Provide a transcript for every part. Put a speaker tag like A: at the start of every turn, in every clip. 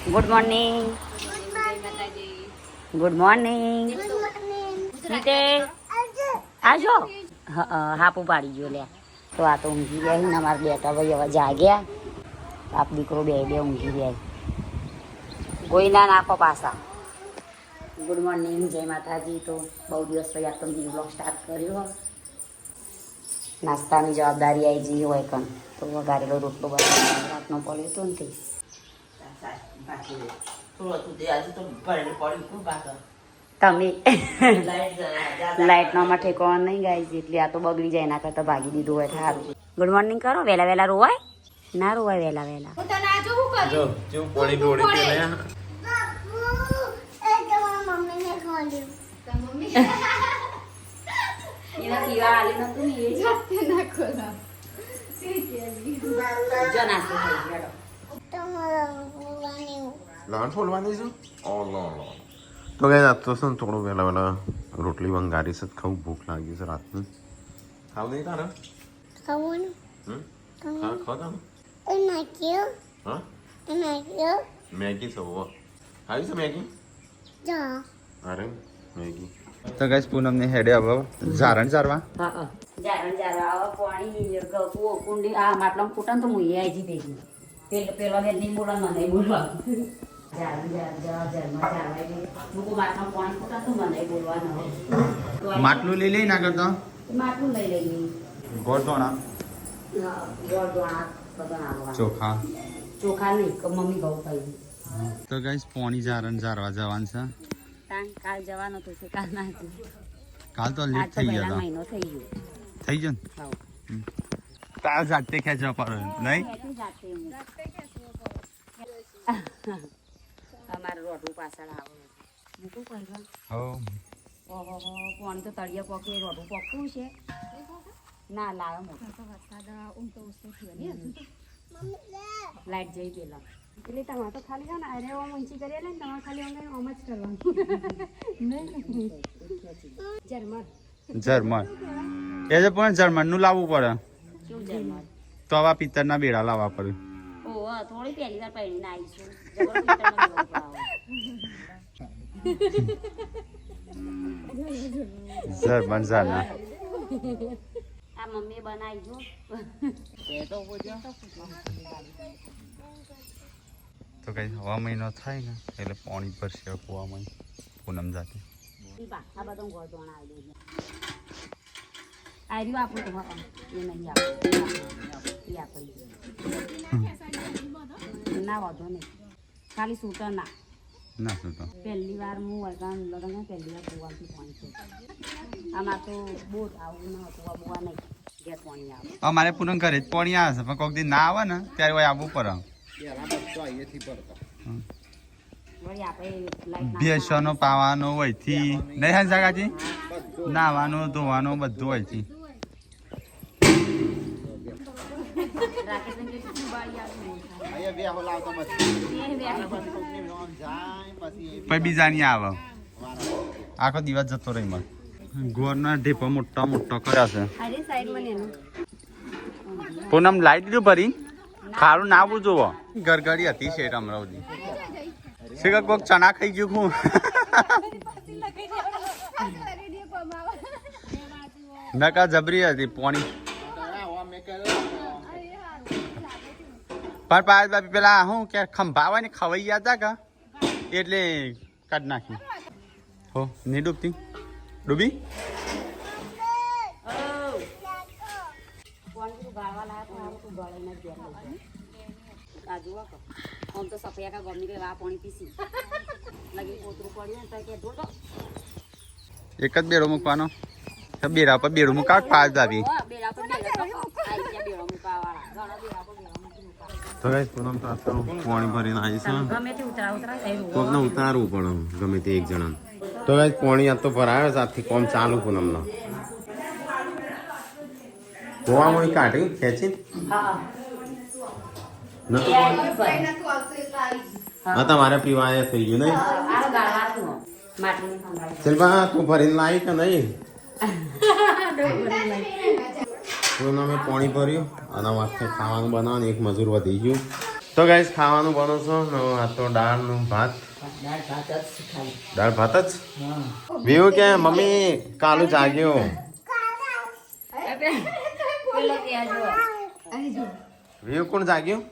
A: Good morning. Good morning. નીતે આજો. હાપું પાડી ગયો લે. તો આ તો ઊંઘી ગયા ને અમારા બેટા ભાઈ હવે જાગ્યા. બાપ દીકરો બે ઊંઘી ગયા. કોઈ ના નાખો પાછા. ગુડ મોર્નિંગ, જય માતાજી. તો બહુ દિવસ પછી આ તો બ્લોગ સ્ટાર્ટ કર્યો. નાસ્તાની જવાબદારી આવી જઈ હોય કણ તો વઘારેલો રોટલો બનાવવાનો રાતનો પડ્યો હતો ને તે તમે લાઇટનો માં ઠેકવાનું નહીં ગાય એટલે આ તો બગડી જાય એના કરતાં ભાગી દીધું હોય સારું. ગુડ મોર્નિંગ કરો. વહેલા વહેલા રોવાય ના રોવાય વહેલા વહેલા. એના પીવા આલી નતું ને એ જાતે નાખો ના જો નાસ્તો થઈ ગયો.
B: લાન ફોલવાની છે તો ગાય આજ તો છે ને થોડું વહેલા વહેલા રોટલી વંગારી છે ખાવું ભૂખ લાગી છે રાતની. ખાવ નહીં તારે
C: ખાવાનું
B: ખાવ તારે હા મેગી છે વો આવી છે મેગી અરે મેગી. તો ગાઈસ પૂનમ ની હેડે હવે ઝારણ ચારવા.
A: હા ઝારણ ચારવા પાણી કુંડી આ માટલા ફૂટન તો હું આજી ભેગી પેલો બેન નહીં બોલા મને બોલવા
B: માટલું લઈ લઈ ના કરતો
A: માટલું લઈ લઈએ.
B: ગોળધોણા ચોખા
A: ચોખા નહીં મમ્મી ઘઉં ખાઈ.
B: તો ગાઈસ પોણી ઝારણ ઝારવા જવાનું છે.
A: કાલ જવાનો તો છે કાલ ના
B: કાલ તો લેટ થઈ ગયો
A: મહિનો થઈ ગયો
B: થઈ ગયો ને તાર જાતે ખેંચવા પડે નહીં
A: અમારે રોટલું પાછળ આવે મૂકું કરવા પાણી તો તળિયા પોકે રોટલું પોકવું છે ના લાવે મોટો લાઈટ જઈ પેલા એટલે તમારે તો ખાલી જાઓ ને અરે ઓમ ઊંચી કરી લે ને તમારે ખાલી ઓમ જ કરવાનું.
B: જર્મન એ જે પણ જર્મન નું લાવવું પડે.
A: શું જર્મન?
B: તો આવા પિત્તરના બેડા લાવવા પડે.
A: ઓહ થોડી પહેલી વાર પહેરીને આવીશું.
B: જર્મન ઝારના
A: આ મમ્મી બનાવી જો
B: તો કઈ હવા મહિનો થાય ને એટલે પાણી ભરશે કુવામાં પૂનમ જાતે.
A: આ બધું ગોળધોણ આવી દે આ રહ્યું આપણું તો એ નહીં આપણે ના વાંધો નહીં ખાલી સૂટર ના
B: ના શું તો
A: પહેલી વાર હું વળગાણ લગ્ન પહેલી વાર કુવાથી પાણી છે. આમાં તો બહુ આવું ના કુવા બુવા નહીં ઘેર પાણી આવે.
B: અમારે પૂનમ ઘરે જ પાણી આવે છે પણ કોઈક દિન ના આવે ને ત્યારે હોય આવવું પડે. ભેંસોનો પાવાનો હોય થી નહીં હા સાગાજી નાવાનું ધોવાનું બધું હોય થી. પછી બીજાની આવે આખો દિવસ જતો રહી મને. ગોળના ઢેપો મોટા મોટા કર્યા છે. પૂનમ લાઈટ દીધું ભરી ખારું ના આવવું જોવો ગરગડી હતી શેઠ અમરાવતી શેખર કોક ચણા ખાઈ ગયું હું નકા જબરી હતી પોણી પણ પાસ બાપી પેલા હું કે ખંભા હોય ને ખવાઈ ગયા હતા કા એટલે કાઢ નાખી હો નહીં ડૂબતી ડૂબી આમ તો સફિયા કા ગમી ગઈ વા પાણી પીસી લગી પોતરું પડ્યું તો કે ઢોળો એક જ બેડો મૂકવાનો બેડા પર બેડું મૂકા પાસ આવી બેડા પર બેડો મૂકવાવાળા ઘણા બેડા પર તો ગાઈસ પૂનમ તો આટલું પાણી ભરીને આવી છે. ગમે તે ઉતરા કોકને ઉતારવું પડે ગમે તે એક જણા. તો ગાઈસ પાણી આ તો ભરાયો છે આથી કોમ ચાલુ પૂનમનો ગોવામણી કાઢી ખેંચી હા તમારે પીવા થઈ ગયું નહીં શિલ્પા તું ભરીને લાવી કે નહીં પૂનમે પાણી ભર્યું અને વાસ્તે ખાવાનું બનાવવાનું એક મજૂર વધી ગયું
C: તો ગાઈસ ખાવાનું બનો છો આ તો દાળનું ભાત
A: દાળ ભાત જ ખાલી.
C: દાળ ભાત જ
A: હા.
C: વ્યુ કે મમ્મી કાલુ જાગ્યો
A: પેલો ત્યાં જો.
C: વ્યુ કોણ જાગ્યું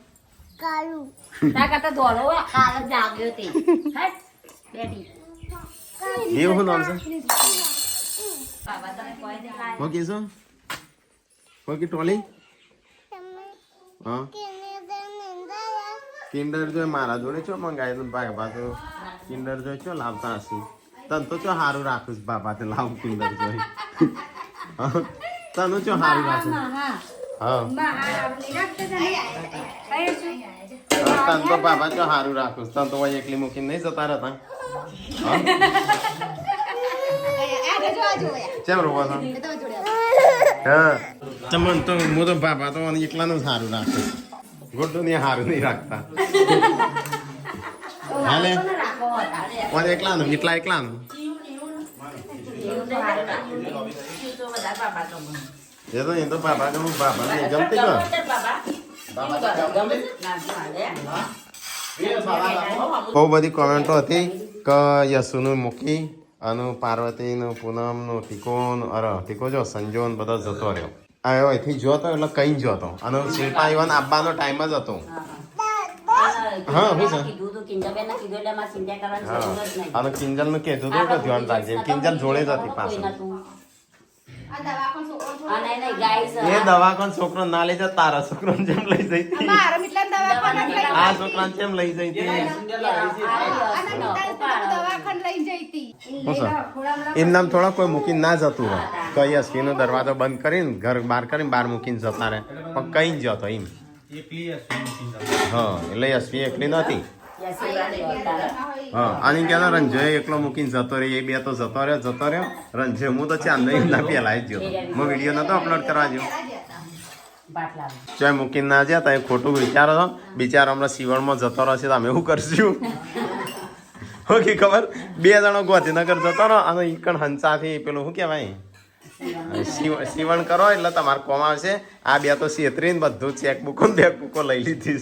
A: તા કરતા દોડો હોય, કાલ જ જાગ્યો તે. હટ, બેટી.
C: વ્યુ શું નામ છે
A: બાબા તમે કોઈ દે ખાય.
C: હું કીશું કોઈ ટોલી હા કિન્ડર જો મારા જોડે છો મંગાય ભાઈ પાછો કિન્ડર જો છો લાવતા હશે તને તો ચો સારું રાખું છું બાપા તે લાવ કિન્ડર જોઈ તને ચો સારું રાખું હા તને તો બાપા ચો સારું રાખું છું. તને તો વહી એકલી મૂકીને નહીં જતા રહેતા કેમ રોવા છો હા તમને તો હું તો બાપા તો એકલાનું સારું રાખું ગોડું ને સારું નહીં રાખતા હાલે કોણ એકલાનું એટલા એકલાનું એ તો બાપા ગમું બાપા ને ગમતી ગયો બહુ બધી કોમેન્ટો હતી કે યશુનું મૂકી અને પાર્વતીનું પૂનમનું ટીકો જો સંજો ને બધો જતો રહ્યો આવ્યો અહીંથી જોતો એટલે કઈ જોતો અને શિલ્પા ઇવન આપવાનો ટાઈમ જ હતો હા શું છે અને કિંજલ નું કીધું હતું કે ધ્યાન રાખજે કિંજલ જોડે જ હતી પાછળ એ દવાખાન છોકરો ના લઈ જાય તારા છોકરો જેમ લઈ જઈ આ છોકરા જેમ લઈ જઈ એમ નામ થોડા કોઈ મૂકીને ના જતું રહે કઈ અશ્વી નો દરવાજો બંધ કરીને ઘર બહાર કરીને બહાર મૂકીને જતા રહે પણ કઈ જ જતો એમ હા એટલે અશ્વી એકલી નતી હા આની ક્યાં રંજય એકલો મૂકીને જતો રહ્યો એ બે તો જતો રહ્યો રંજય હું તો ચાંદઈ ના પેલા જ ગયો હું વિડીયો નતો અપલોડ કરવા ગયો ચાય મૂકીને ના જ્યાં તમે ખોટું વિચારો છો બિચારો હમણાં સીવણમાં જતો રહેશે તો અમે શું કરશું ઓકે ખબર બે જણો ગોધીનગર જતો રહો અને ઈકણ હંસાથી પેલું શું કહેવાય સીવણ કરો એટલે તમારે કોમ આવશે આ બે તો છેતરીને બધું ચેકબુકો બેકબુકો લઈ લીધી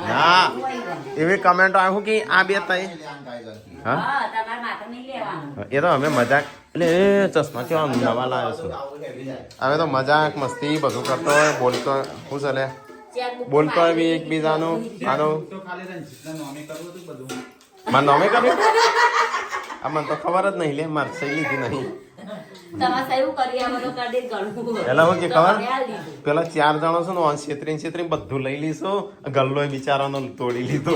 C: હા એવી કમેન્ટો આવ્યું કે આ બે તઈ એ તો અમે મજાક એટલે ચશ્મા કેવા નવા લાવ્યો છું અમે તો મજાક મસ્તી બધું કરતો હોય બોલતો શું ચાલે બોલતો હોય બી એકબીજાનું આનો મારે નોમે કર્યું આ મને તો ખબર જ નહીં લે મારે સહી લીધી નહીં પેલા હું કે ખબર પેલા 4 જણો છે ને છેતરી બધું લઈ લીધું ગલ્લો બિચારાનો તોડી લીધો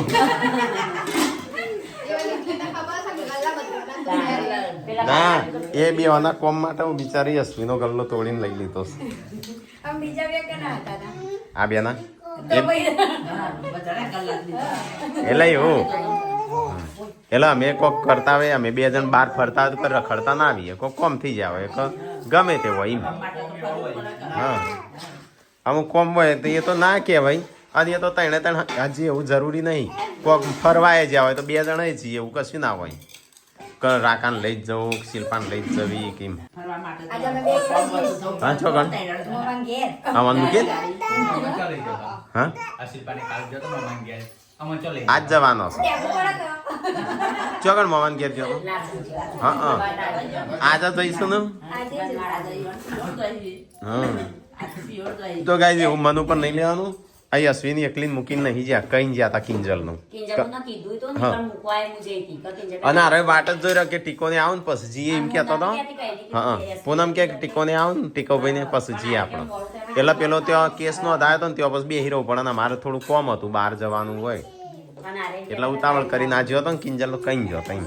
C: ના એ બે વાના કોમ માટે હું બિચારી અશ્વિનો ગલ્લો તોડીને લઈ લીધો આ બે ના એટલે એવું એટલે અમે કોક કરતા હોય અમે બે જણ બહાર ફરતા હોય તો રખડતા ના આવીએ કોક કોમ થઈ જાય ગમે તે હોય એમ હા અમુક કોમ હોય તો એ તો ના કહેવાય અને એ તો ત્રણે હજી એવું જરૂરી નહીં કોક ફરવાય જ્યાં હોય તો બે જણ જઈએ એવું કશું ના હોય રાકાને લઈ જ જવું શિલ્પાને લઈ જ જવી કેમ હા છોકન હા મન મૂકી હા આજ જવાનો ચોકન મોહન ઘેર ગયો હા હા આજે જઈશું ને હા તો ગાય એવું મન ઉપર નહીં લેવાનું અહીં અશ્વિની એકલી મૂકીને નહીં જ્યાં કઈ જ્યાં હતા કિંજલ નું અને અરે વાટ જ જોઈ રહ્યો કે ટીકો ને આવું ને પછી જીએ એમ કેતો હતો હા પૂનમ કે ટીકો ને આવું ને ટીકો ભાઈ ને પછી જીએ આપણો પેલા પેલો ત્યાં કેસ નો અધાયો હતો ને ત્યાં પછી બે હીરો પણ મારે થોડું કોમ હતું બહાર જવાનું હોય એટલે ઉતાવળ કરીને આ જ્યો હતો ને કિંજલ નો કઈ ગયો કઈ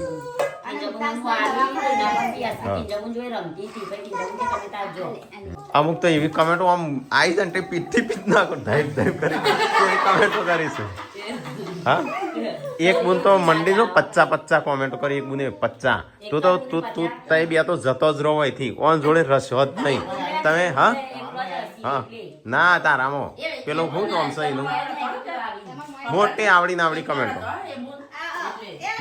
C: અમુક તો એવી કમેન્ટો આમ આવી જાય ને પીઠ નાખો ધાઈપ ધાઈપ કરી એવી કમેન્ટો કરીશું હા એક બુન તો મંડી નો 50 કોમેન્ટો કરી એક બુને 50 તું તઈ બે તો જતો જ રહો અહીંથી ઓન જોડે રસ્યો જ નહીં તમે હા હા ના તારામો પેલો શું નામ છે એનું મોટી આવડી કમેન્ટો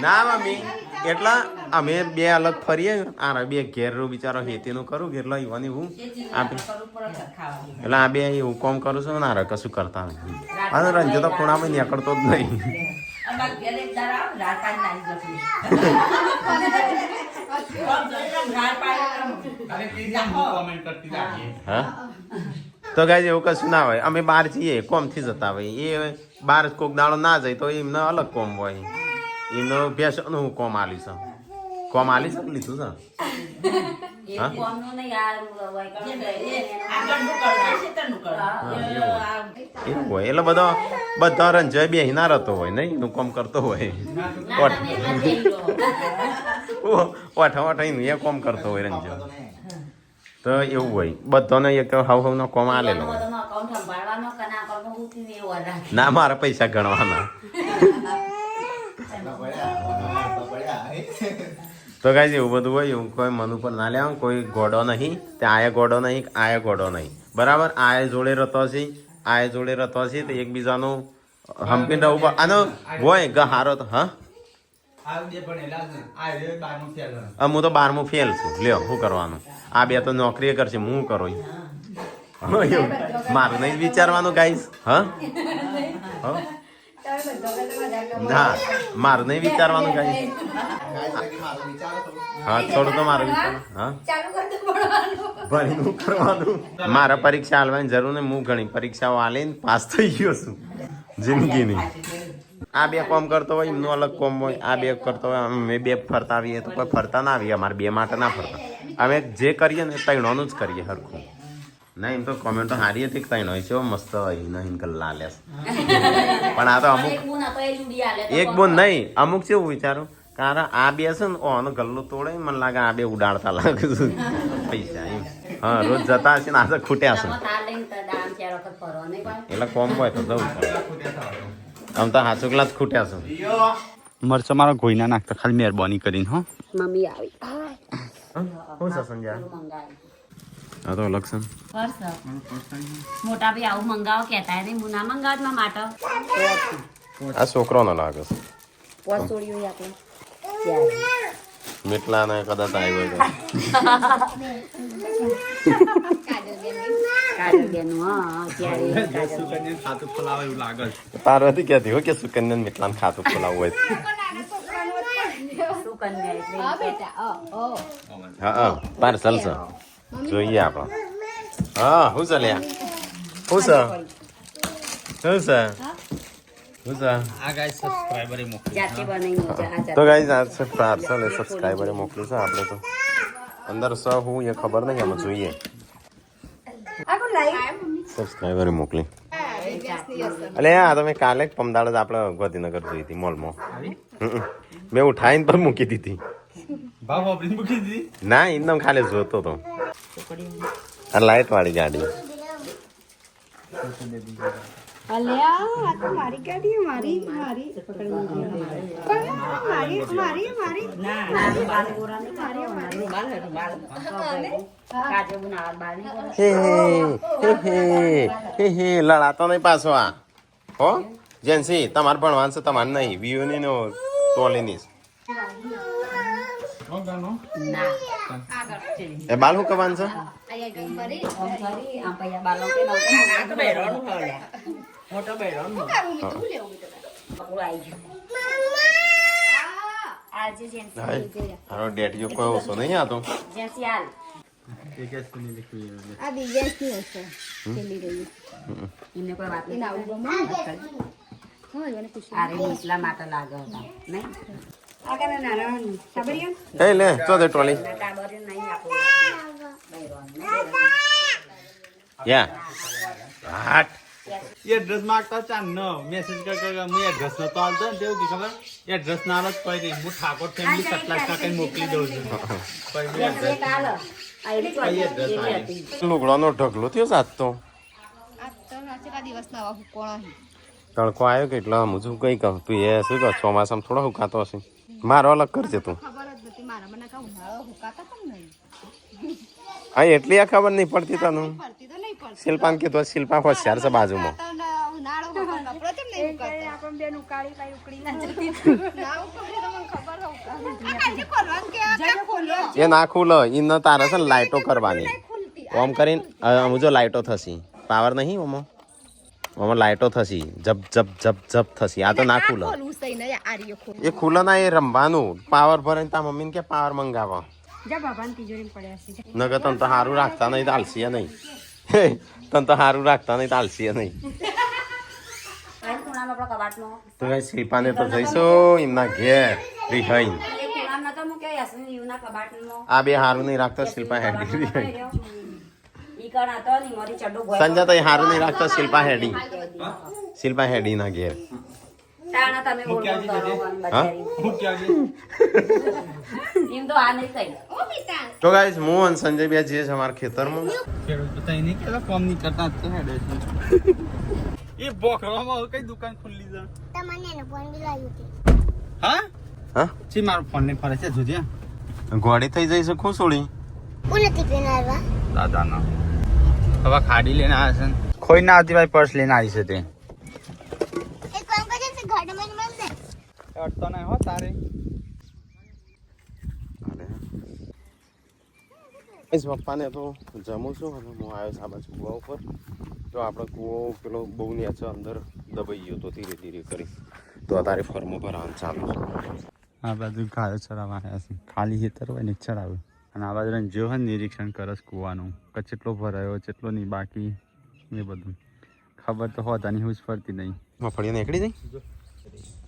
C: ના મમ્મી એટલા અમે બે અલગ ફરીએ આ બે ઘેરનું બિચારો હેતીનું કરું કેટલો ઈવાની હું એટલે આ બે હું કોમ કરું છું ને આ કશું કરતા નહીં અને રંજો તો ખૂણામાં નીકળતો જ નહીં હા તો ગાય એવું કશું ના હોય અમે બહાર જઈએ કોમ થી જતા હોય એ બહાર કોક દાડો ના જાય તો એમને અલગ કોમ હોય એમનો ભેંસનું હું કોમ આલીશ લીધું છે એવું હોય એટલે બધા રંજોય બે ના રહેતો હોય નહીં એનું કોમ કરતો હોય ઓઠા એ કોમ કરતો હોય રંજો તો એવું હોય બધાને એક હાવ નો કોમ આલેલો હોય ના મારા પૈસા ગણવાના તો કાંઈ એવું બધું હોય એવું કોઈ મન ઉપર ના લેવા કોઈ ગોડો નહીં ત્યાં આયા ગોડો નહીં આયા ગોડો નહીં બરાબર આયા જોડે રહેતો છે તો એકબીજાનું હંપીને રહેવું પડે આનો હોય ગહારો તો હા હું તો 12મું ફેલ છું લ્યો શું કરવાનું આ બે તો નોકરી કરશે હું કરો મારું નહીં વિચારવાનું ગાઈસ હા ના મારું નહીં વિચારવાનું ગાઈસ હા થોડું તો મારું વિચાર હા ભણીનું કરવાનું મારા પરીક્ષા આલવાની જરૂર નહીં હું ઘણી પરીક્ષાઓ આલીને પાસ થઈ ગયો છું જિંદગીની આ બે કોમ કરતો હોય એમનું અલગ કોમ હોય આ બે કરતો હોય અમે બે ફરતા આવીએ તો કોઈ ફરતા ના આવીએ અમારે બે માટે ના ફરતા અમે જે કરીએ ને તૈણોનું જ કરીએ હરખું ના એમ તો કોમેન્ટો સારી હતી તૈણો છે મસ્ત નહીં ગલ્લા લે પણ આ તો અમુક એક બોન નહીં અમુક છે એવું વિચારું કારણ આ બે છે ને ઓનો ગલ્લો તોડે મને લાગે આ બે ઉડાડતા લાગે છે પૈસા એમ હા રોજ જતા હશે ને આ તો ખૂટ્યા છે એટલે કોમ હોય તો જવું આમ તો હાચું ક્લાસ ખૂટ્યા છે
B: મરચા મારા કોઈ ના નાખતા ખાલી મહેરબાની કરીને હો
A: મમ્મી આવી
C: શું છે સંજય આ તો અલગ છે
A: મોટા ભાઈ આવું મંગાવો કેતા નહીં હું ના મંગાવ માટે
C: આ છોકરો ના લાગે છે
A: પોચ છોડ્યું આપણે
C: મીઠલા ને કદાચ આવ્યો તો પાર્વતી ક્યાંથી હોય કે સુકન્યા મીઠલા ને ખાતું ખોલાવવું હોય હા પાર્સલ છે જોઈએ આપણે હા શું છે લ્યા શું છે તો ગાઈસ આ છે પાર્સલ એ સબસ્ક્રાઇબરે મોકલ્યું છે આપણે તો અંદર હું એ ખબર નહીં અમે જોઈએ સબસ્ક્રાઇબરે મોકલી અલે આ તમે કાલે પમદાડ જ આપણે ગાંધીનગર જોઈ હતી મોલમાં મેં ઉઠાઈને પર મૂકી દીધી ના એકદમ ખાલી જોતો તો આ લાઈટ વાળી ગાડી લડાતો નહીં પાછો આ હો જેન્સી તમારે ભણવાનું છે તમારે નહીં વિયોની નો ટોલીની એ બાલ શું કરવાનું છે હારો ડેટીઓ કોઈ ઓછો નહીં આ તો લે ચો દે ટ્રોલી યા હાટ
B: એડ્રેસ માંગતા ચાન ન મેસેજ કર હું એડ્રેસ નતો આલતો ને તેવું કે ખબર એડ્રેસ ના આલો કોઈ નહીં હું ઠાકોર ફેમિલી 7 લાખ કઈ મોકલી દઉં છું
C: લુગડાનો ઢગલો થયો સાત તો તડકો આવ્યો કે એટલે હું શું કઈ કહું તું એ શું કહું ચોમાસામાં થોડો હુકાતો હશે મારો અલગ કરજે તું હા એટલી આ ખબર નહીં પડતી તને શિલ્પાન કીધું શિલ્પા હોશિયાર છે બાજુમાં એ ના ખુલે એને તારે છે ને લાઈટો કરવાની ઓમ કરીને હું જો લાઈટો થશે પાવર નહીં ઓમાં લાઈટો થશે જપ જપ જપ જપ થશે આ તો ના ખુલે એ ખુલે ના એ રમવાનું પાવર ભરે તા મમ્મીને કે પાવર મંગાવો નગર તને તો સારું રાખતા નહીં તો આલસીએ નહીં તને તો સારું રાખતા નહીં તો આલસીએ નહીં તો કઈ શિલ્પાને તો જઈશું એમના ઘેર રિહાઈ આ બે હારું નહીં રાખતો શિલ્પા હેડી સંજય તો હારું નહીં રાખતો શિલ્પા હેડી ના ઘેર તો ગાઈસ હું અને સંજય બે જઈએ છે અમારા ખેતરમાં
B: કોમ નહીં કરતા તો હેડે છે એ બોકરામાં કઈ દુકાન ખુલ્લી છે હા
C: હા
B: છી મારો ફોન ને ફરે છે જોજે
C: ગોળી થઈ જઈ છે ખુશોડી
B: દાદા ના હવે ખાડી લઈને આવ્યા છે કોઈ ના આવતી ભાઈ પર્સ લઈને આવી છે તે અડતો નહીં હો તારે
C: પપ્પાને તો જમું છું અને હું આવ્યો છું આ બાજુ કુવા ઉપર તો આપણે કૂવો પેલો બહુ નેચે અંદર દબાઈ ગયો તો ધીરે ધીરે કરી તો અત્યારે ફર્મો પર આમ ચાલુ છે
B: આ બાજુ ગાયો ચરાવવા આવ્યા છે ખાલી ખેતર હોય ને ચરાવે અને આ બાજુ જો હોય નિરીક્ષણ કરે કૂવાનું કે કેટલો ભરાયો કેટલો નહીં બાકી એ બધું ખબર તો હોતા નહીં હું જ ફરતી નહીં
C: મગફળીઓ નીકળી જાય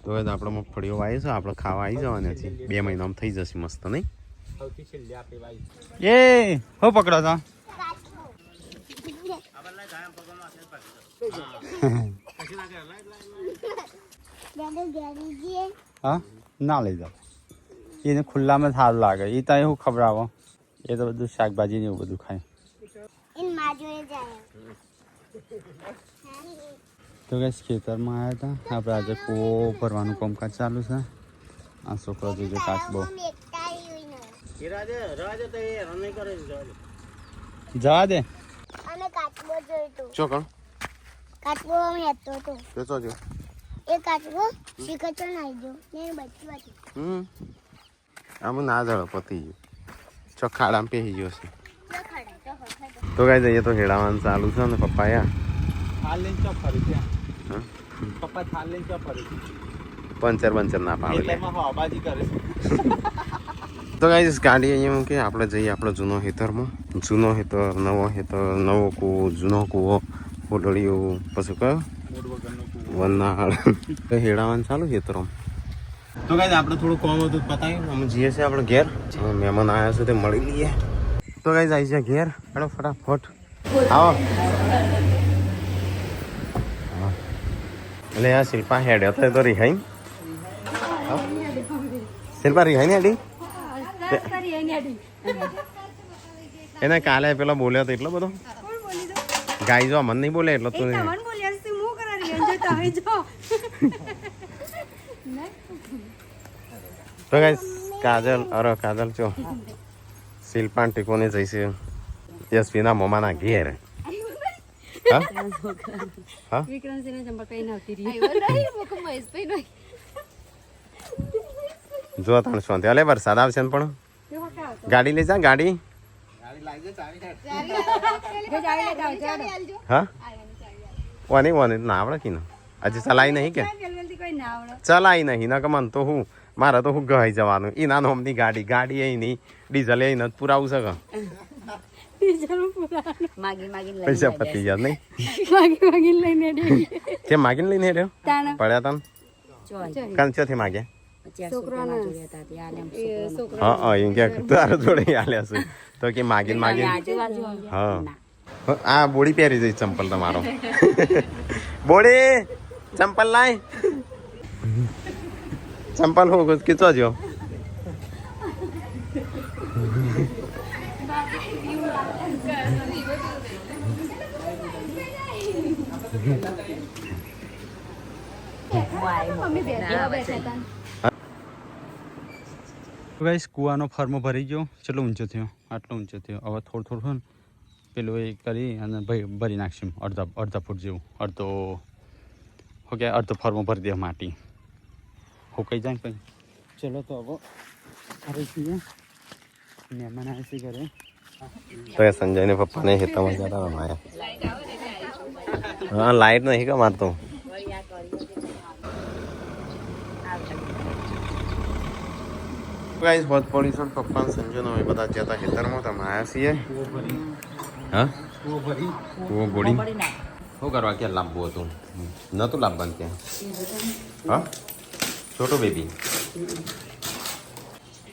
C: તો આપણે મગફળીઓ વાવી છે આપણે ખાવા આવી જવાની હતી 2 મહિનામાં થઈ જશે મસ્ત નહીં
B: એ હો પકડો છો હા ના લઈ જાઓ એને ખુલ્લામાં સારું લાગે એ તો એવું ખવડાવો એ તો બધું શાકભાજી ને એવું બધું ખાય તો કઈ ખેતરમાં આવ્યા હતા આપણે આજે કૂવો ભરવાનું કામકાજ ચાલુ છે આ છોકરો જોજો કાચબો જવા દે
C: ચોકણ
D: કાચબો અમે હતો તો
C: તે તો જો
D: એ કાચબો શીખતો નાઈ જો ને બચ્ચી વાતી
C: આમ ના જળ પતી ગયું ચોખાડામાં પહેરી ગયો છે તો કઈ જઈએ તો હેડાવાનું ચાલુ છે ને પપ્પાયા
B: થાલ લઈને ચો ફરી ત્યાં પપ્પા થાલ લઈને ચો ફરી
C: પંચર ના પાડે
B: એટલેમાં હવાબાજી કરે
C: તો ગાઈસ ગાડી અહીંયા મૂકી આપણે જઈએ આપણો જૂનો હેતરમાં જૂનો હેતર નવો કૂવો જૂનો કૂવો ફોટડીઓ પછી કયો વનાળ હેડાવાનું ચાલુ હેતરમાં તો ગાઈસ આપણે થોડું કોમ હતું પતાવ્યું અમે જઈએ છીએ આપણે ઘેર મહેમાન આવ્યા છે તે મળી લઈએ તો ગાઈસ આવી છે ઘેર હેડો ફટાફટ આવો એટલે આ શિલ્પા હેડ્યો તો રિહાઈ શિલ્પા રિહાઈ ને હેડી એને કાલે પેલો બોલ્યો હતો એટલો બધો ગાઈ જો મન નહીં બોલે એટલો તો તો ગાઈસ કાજલ ચો શિલ્પા ટીકોને જઈશે યશવીના મોમાના ઘેર હા જો તને શાંતિ અલે વરસાદ આવશે ને પણ ગાડી લઈ જા ગાડી હા વાની ના આવડે કે હજી ચલાવી નહીં કે ચલાવી નહીં ના કે મન તો હું મારે તો હું ગઈ જવાનું એના નોમની ગાડી એ નહીં ડીઝલ એ નથી પુરાવું છે પૈસા પતી ગયા નહીં તે માગીને લઈને હેડ્યો પડ્યા તને કાન ચોથી માગ્યા હા એમ કે તારા જોડે આલ્યા છે તો કે માગીને હા આ બોડી પહેરી જઈ ચંપલ તમારો બોડી ચંપલ લાય ચંપલ હો કીચો જો
B: ગાઈસ કૂવાનો ફર્મો ભરી ગયો કેટલો ઊંચો થયો આટલો ઊંચો થયો હવે થોડું ને પેલું એ કરી અને ભરી નાખશું અડધા ફૂટ જેવું અડધો ફર્મો ભરી દે માટી હુકાઈ જાય પછી ચલો તો હવે અરે છીએ મહેમાન આવે છે ઘરે.
C: તો એ સંજય ને પપ્પાને હેતામાં જતા રમાયા. હા લાઈટ નહીં કે મારતો. ગાઈસ હોત પોલ્યુશન પપ્પા સંજયનો અમે બધા જતા ખેતરમાં તમે આવ્યા છીએ. હા કુવો ગોળી શું કરવા ક્યાં લાવવું હતું નતું લાવવાનું ત્યાં. હા છોટો બેબી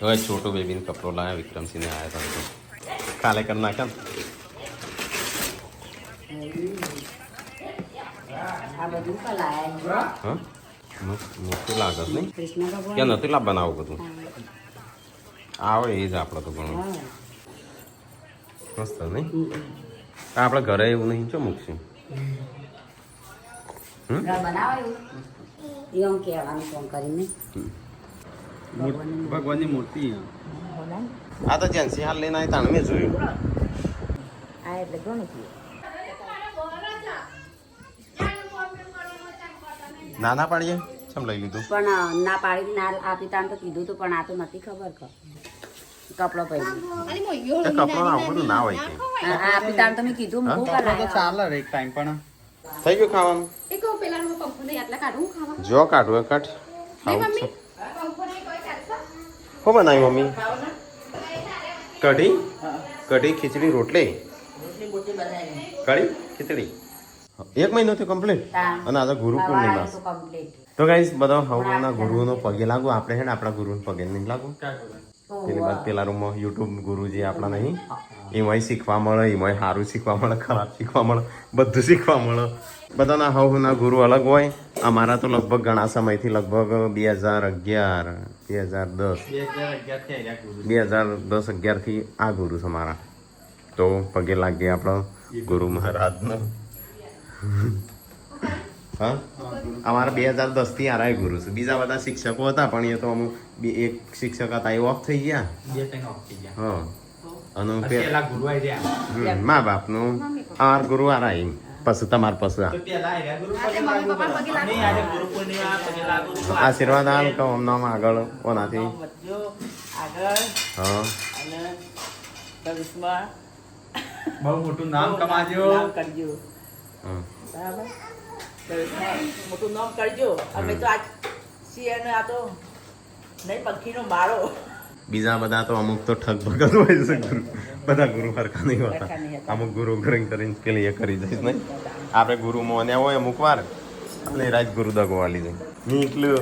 C: હવે છોટો બેબીને કપડો લાવ્યા વિક્રમસિંહને આવ્યા હતા કાલે કરી નાખ્યા.
A: આ બધું કલાયા
C: હા મોટું લાગે નહીં
A: કૃષ્ણ ભગવાન
C: ક્યાં નથી લાવવાનું આવું બધું આવે એ જ આપણે તો ઘણું મસ્ત નહીં આપણે ઘરે એવું નહીં ચો મૂકશું.
A: બનાવાયું એમ કહેવાનું ફોન કરીને
B: ભગવાનની મૂર્તિ.
C: આ તો જેન્સી હાલ લઈને આવી તાણ મેં જોયું.
A: આ એટલે ઘણું થયું.
C: નાના પાડીએ ચમ લઈ લીધું.
A: પણ ના પાડી ના આપી તાન તો કીધું તું પણ આ તો નથી ખબર કપડો પહેરી
C: કપડો આવું બધું ના હોય કે
A: આપી તાન તમે કીધું મૂકું
B: તો ચાલે એક ટાઈમ પણ
C: થઈ ગયું ખાવાનું. જો કાઢવું એ કાઢ ખાવું છે. શું બનાવ્યું મમ્મી? કઢી કઢી ખીચડી રોટલી કઢી ખીચડી 1 મહિનોથી કમ્પ્લીટ. અને આજે ગુરુ પૂર્ણિમા. તો ગાઈસ બધા હવના ગુરુનો પગે લાગુ. આપણે હે ને આપણા ગુરુને પગે નહીં લાગુ. એની બાદ પેલા રૂમમાં યુટ્યુબ ગુરુ જે આપણા નહીં એમાંય શીખવા મળે, એમાંય સારું શીખવા મળે, ખરાબ શીખવા મળે, બધું શીખવા મળે. બધાના હવના ગુરુ અલગ હોય. અમારા તો લગભગ ઘણા સમયથી લગભગ 2011 2010-11 થી આ ગુરુ છે મારા. તો પગે લાગીએ આપણો ગુરુ મહારાજનો. હા અમારા 2010 થી આરાય ગુરુ છે. બીજા બધા શિક્ષકો હતા પણ એ તો અમુક એક શિક્ષક હતા એ ઓફ થઈ ગયા. હા અને મા બાપનું આ ગુરુ આરાય પછી તમાર પછી આશીર્વાદ આલ તો અમનામ આગળ કોનાથી હા
B: બહુ મોટું નામ કમાજો.
E: મોટું નામ કરજો. અમે તો આજ છીએ ને આ તો નહીં પંખીનો માળો.
C: બીજા બધા તો અમુક તો ઠગ ભગત હોય છે ગુરુ. બધા ગુરુ હરખા નહીં હોતા. અમુક ગુરુ કરીને પેલી એ કરી દઈશ નહીં. આપણે ગુરુ મોન્યા હોય અમુક વાર એટલે રાજગુરુ દગો વાલી જાય. એટલું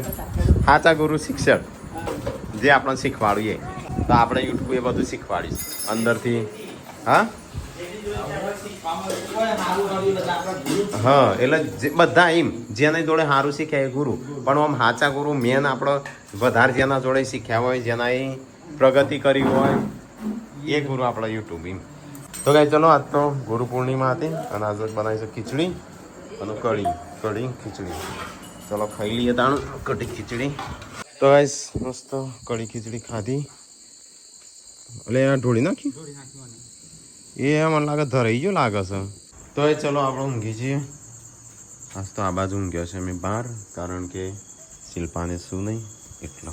C: સાચા ગુરુ શિક્ષક જે આપણને શીખવાડીએ તો આપણે યુટ્યુબ એ બધું શીખવાડીશ અંદરથી. હા હા એટલે બધા એમ જેના જોડે સારું શીખ્યા એ ગુરુ. પણ આમ સાચા ગુરુ મેન આપણો વધારે જેના જોડે શીખ્યા હોય, જેના એ પ્રગતિ કરી હોય એ ગુરુ આપણા યુટ્યુબ એમ. તો કાંઈ ચલો આજ તો ગુરુ પૂર્ણિમા હતી અને આજે બનાવીશું ખીચડી અને કઢી ખીચડી. ચલો ખાઈ લઈએ તાણું કઢી ખીચડી. તો ગાઈસ મસ્ત કઢી ખીચડી ખાધી. એટલે આ ઢોળી નાખી એ મને લાગે ધરાઈ ગયો લાગે છે. તો એ ચલો આપણે ઊંઘી છીએ. આજ તો આ બાજુ ઊંઘ્યો છે મેં બહાર, કારણ કે શિલ્પાને શું નહીં એટલો.